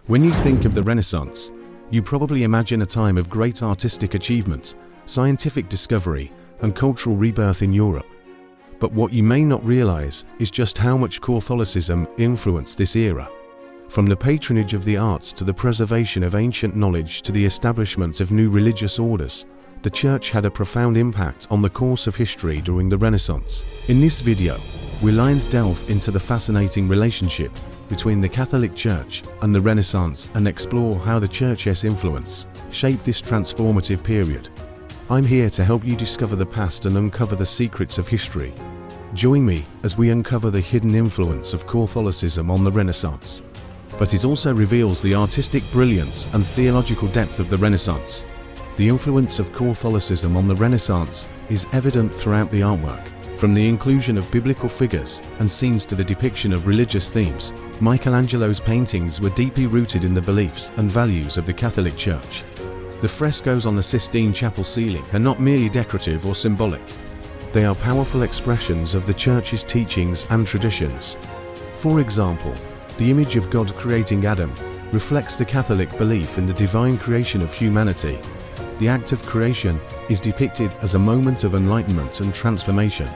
When you think of the Renaissance, you probably imagine a time of great artistic achievement, scientific discovery, and cultural rebirth in Europe. But what you may not realize is just how much Catholicism influenced this era. From the patronage of the arts to the preservation of ancient knowledge to the establishment of new religious orders, the Church had a profound impact on the course of history during the Renaissance. In this video, we'll delve into the fascinating relationship between the Catholic Church and the Renaissance and explore how the Church's influence shaped this transformative period. I'm here to help you discover the past and uncover the secrets of history. Join me as we uncover the hidden influence of Catholicism on the Renaissance. But it also reveals the artistic brilliance and theological depth of the Renaissance. The influence of Catholicism on the Renaissance is evident throughout the artwork. From the inclusion of biblical figures and scenes to the depiction of religious themes, Michelangelo's paintings were deeply rooted in the beliefs and values of the Catholic Church. The frescoes on the Sistine chapel ceiling are not merely decorative or symbolic. They are powerful expressions of the Church's teachings and traditions. For example, the image of God creating Adam reflects the Catholic belief in the divine creation of humanity. The act of creation is depicted as a moment of enlightenment and transformation,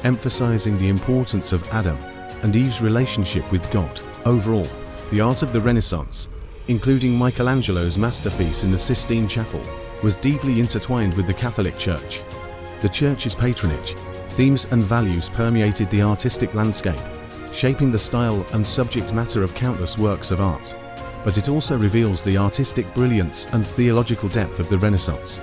emphasizing the importance of Adam and Eve's relationship with God. Overall, the art of the Renaissance, including Michelangelo's masterpiece in the Sistine Chapel, was deeply intertwined with the Catholic Church. The Church's patronage, themes and values permeated the artistic landscape, shaping the style and subject matter of countless works of art. But it also reveals the artistic brilliance and theological depth of the Renaissance.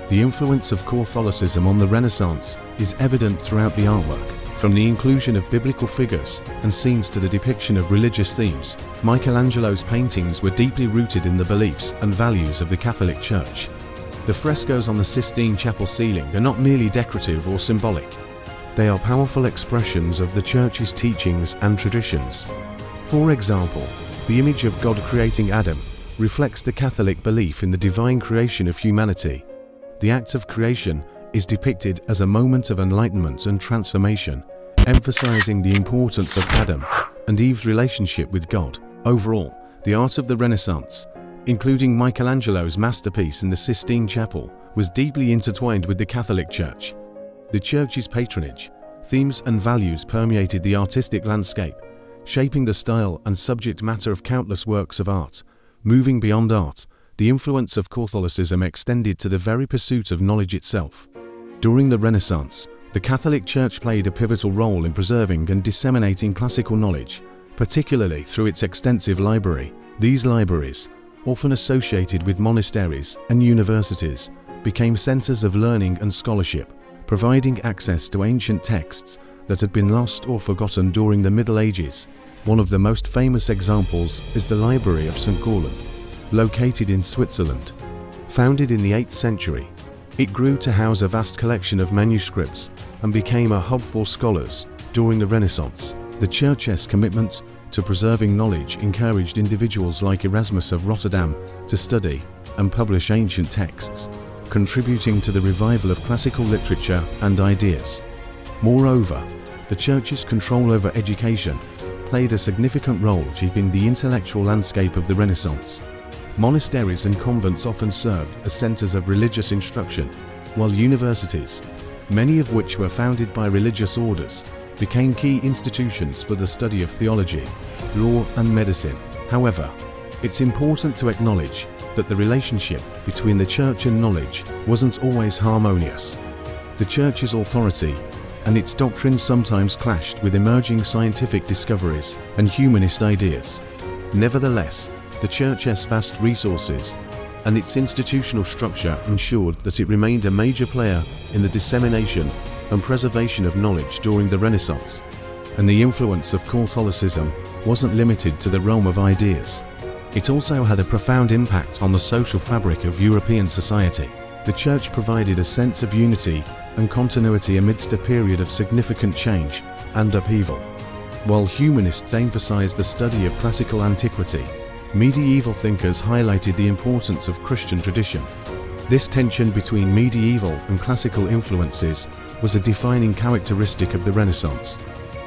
The influence of Catholicism on the Renaissance is evident throughout the artwork. From the inclusion of biblical figures and scenes to the depiction of religious themes, Michelangelo's paintings were deeply rooted in the beliefs and values of the Catholic Church. The frescoes on the Sistine chapel ceiling are not merely decorative or symbolic. They are powerful expressions of the Church's teachings and traditions. For example, the image of God creating Adam reflects the Catholic belief in the divine creation of humanity. The act of creation is depicted as a moment of enlightenment and transformation, emphasizing the importance of Adam and Eve's relationship with God. Overall, the art of the Renaissance, including Michelangelo's masterpiece in the Sistine Chapel, was deeply intertwined with the Catholic Church. The Church's patronage, themes and values permeated the artistic landscape, shaping the style and subject matter of countless works of art. Moving beyond art, the influence of Catholicism extended to the very pursuit of knowledge itself. During the Renaissance, the Catholic Church played a pivotal role in preserving and disseminating classical knowledge, particularly through its extensive library. These libraries, often associated with monasteries and universities, became centers of learning and scholarship, providing access to ancient texts that had been lost or forgotten during the Middle Ages. One of the most famous examples is the Library of St. Gallen, located in Switzerland. Founded in the 8th century, it grew to house a vast collection of manuscripts and became a hub for scholars. During the Renaissance, the Church's commitment to preserving knowledge encouraged individuals like Erasmus of Rotterdam to study and publish ancient texts, contributing to the revival of classical literature and ideas. Moreover, the Church's control over education played a significant role shaping the intellectual landscape of the Renaissance. Monasteries and convents often served as centers of religious instruction, while universities, many of which were founded by religious orders, became key institutions for the study of theology, law, and medicine. However, it's important to acknowledge that the relationship between the Church and knowledge wasn't always harmonious. The Church's authority and its doctrine sometimes clashed with emerging scientific discoveries and humanist ideas. Nevertheless, the Church's vast resources and its institutional structure ensured that it remained a major player in the dissemination and preservation of knowledge during the Renaissance. And the influence of Catholicism wasn't limited to the realm of ideas. It also had a profound impact on the social fabric of European society. The Church provided a sense of unity and continuity amidst a period of significant change and upheaval. While humanists emphasized the study of classical antiquity, medieval thinkers highlighted the importance of Christian tradition. This tension between medieval and classical influences was a defining characteristic of the Renaissance.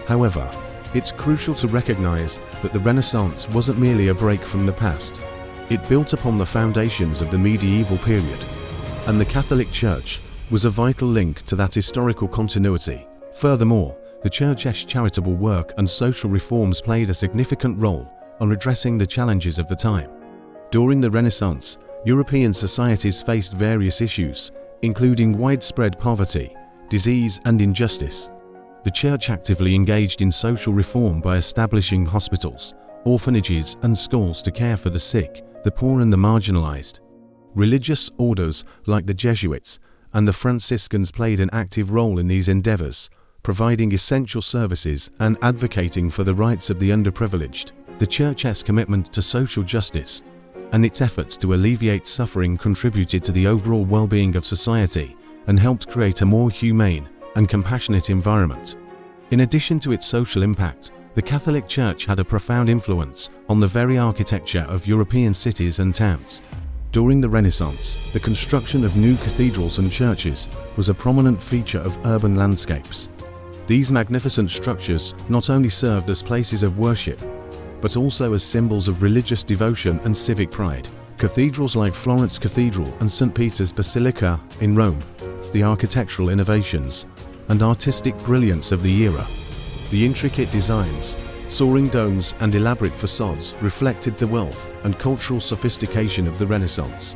However, It's crucial to recognize that the Renaissance wasn't merely a break from the past. It built upon the foundations of the medieval period, and the Catholic Church was a vital link to that historical continuity. Furthermore, the Church's charitable work and social reforms played a significant role in addressing the challenges of the time. During the Renaissance, European societies faced various issues, including widespread poverty, disease, and injustice. The Church actively engaged in social reform by establishing hospitals, orphanages, and schools to care for the sick, the poor, and the marginalized. Religious orders like the Jesuits and the Franciscans played an active role in these endeavors, providing essential services and advocating for the rights of the underprivileged. The Church's commitment to social justice and its efforts to alleviate suffering contributed to the overall well-being of society and helped create a more humane and compassionate environment. In addition to its social impact, the Catholic Church had a profound influence on the very architecture of European cities and towns. During the Renaissance, the construction of new cathedrals and churches was a prominent feature of urban landscapes. These magnificent structures not only served as places of worship, but also as symbols of religious devotion and civic pride. Cathedrals like Florence Cathedral and St. Peter's Basilica in Rome, the architectural innovations and artistic brilliance of the era. The intricate designs, soaring domes, and elaborate facades reflected the wealth and cultural sophistication of the Renaissance.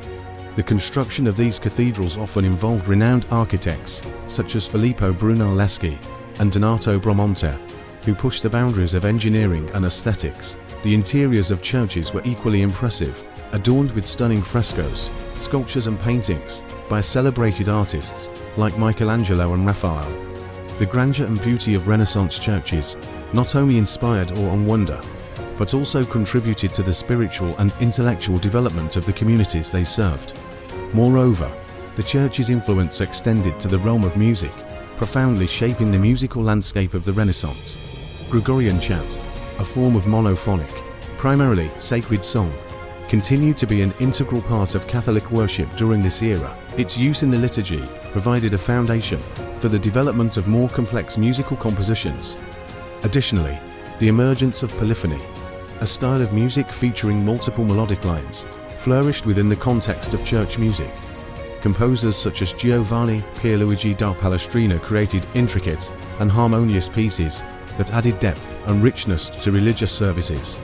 The construction of these cathedrals often involved renowned architects such as Filippo Brunelleschi and Donato Bramante, who pushed the boundaries of engineering and aesthetics. The interiors of churches were equally impressive, adorned with stunning frescoes, sculptures, and paintings by celebrated artists like Michelangelo and Raphael. The grandeur and beauty of Renaissance churches not only inspired awe and wonder, but also contributed to the spiritual and intellectual development of the communities they served. Moreover, the Church's influence extended to the realm of music, profoundly shaping the musical landscape of the Renaissance. Gregorian chant, a form of monophonic, primarily sacred song, continued to be an integral part of Catholic worship during this era. Its use in the liturgy provided a foundation for the development of more complex musical compositions. Additionally, the emergence of polyphony, a style of music featuring multiple melodic lines, flourished within the context of church music. Composers such as Giovanni Pierluigi da Palestrina created intricate and harmonious pieces that added depth and richness to religious services.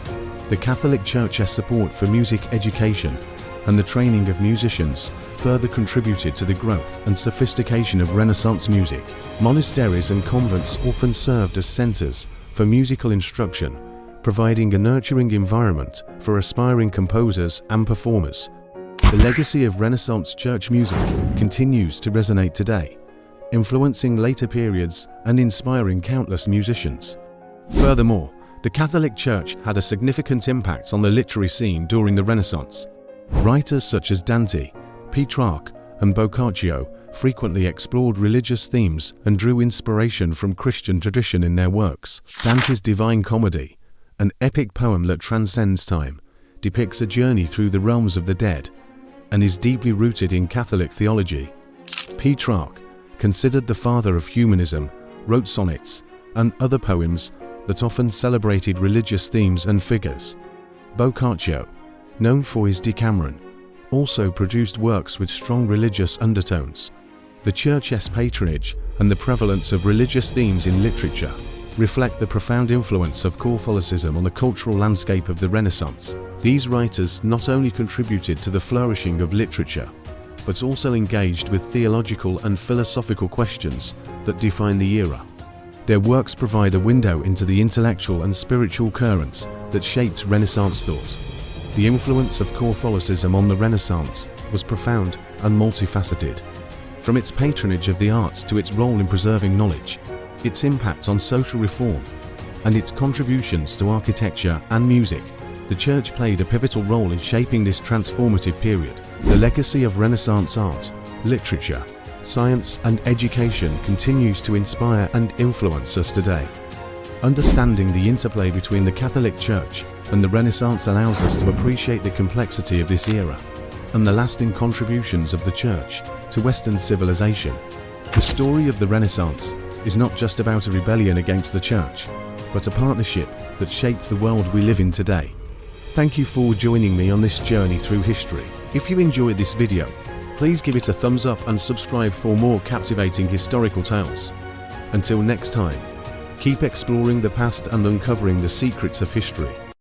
The Catholic Church's support for music education and the training of musicians further contributed to the growth and sophistication of Renaissance music. Monasteries and convents often served as centers for musical instruction, providing a nurturing environment for aspiring composers and performers. The legacy of Renaissance church music continues to resonate today, influencing later periods and inspiring countless musicians. Furthermore, the Catholic Church had a significant impact on the literary scene during the Renaissance. Writers such as Dante, Petrarch, and Boccaccio frequently explored religious themes and drew inspiration from Christian tradition in their works. Dante's Divine Comedy, an epic poem that transcends time, depicts a journey through the realms of the dead and is deeply rooted in Catholic theology. Petrarch, considered the father of humanism, wrote sonnets and other poems that often celebrated religious themes and figures. Boccaccio, known for his Decameron, also produced works with strong religious undertones. The Church's patronage and the prevalence of religious themes in literature reflect the profound influence of Catholicism on the cultural landscape of the Renaissance. These writers not only contributed to the flourishing of literature, but also engaged with theological and philosophical questions that define the era. Their works provide a window into the intellectual and spiritual currents that shaped Renaissance thought. The influence of Catholicism on the Renaissance was profound and multifaceted. From its patronage of the arts to its role in preserving knowledge, its impact on social reform, and its contributions to architecture and music, the Church played a pivotal role in shaping this transformative period. The legacy of Renaissance art, literature, science, and education continues to inspire and influence us today. Understanding the interplay between the Catholic Church and the Renaissance allows us to appreciate the complexity of this era and the lasting contributions of the Church to Western civilization. The story of the Renaissance is not just about a rebellion against the Church, but a partnership that shaped the world we live in today. Thank you for joining me on this journey through history. If you enjoyed this video, please give it a thumbs up and subscribe for more captivating historical tales. Until next time, keep exploring the past and uncovering the secrets of history.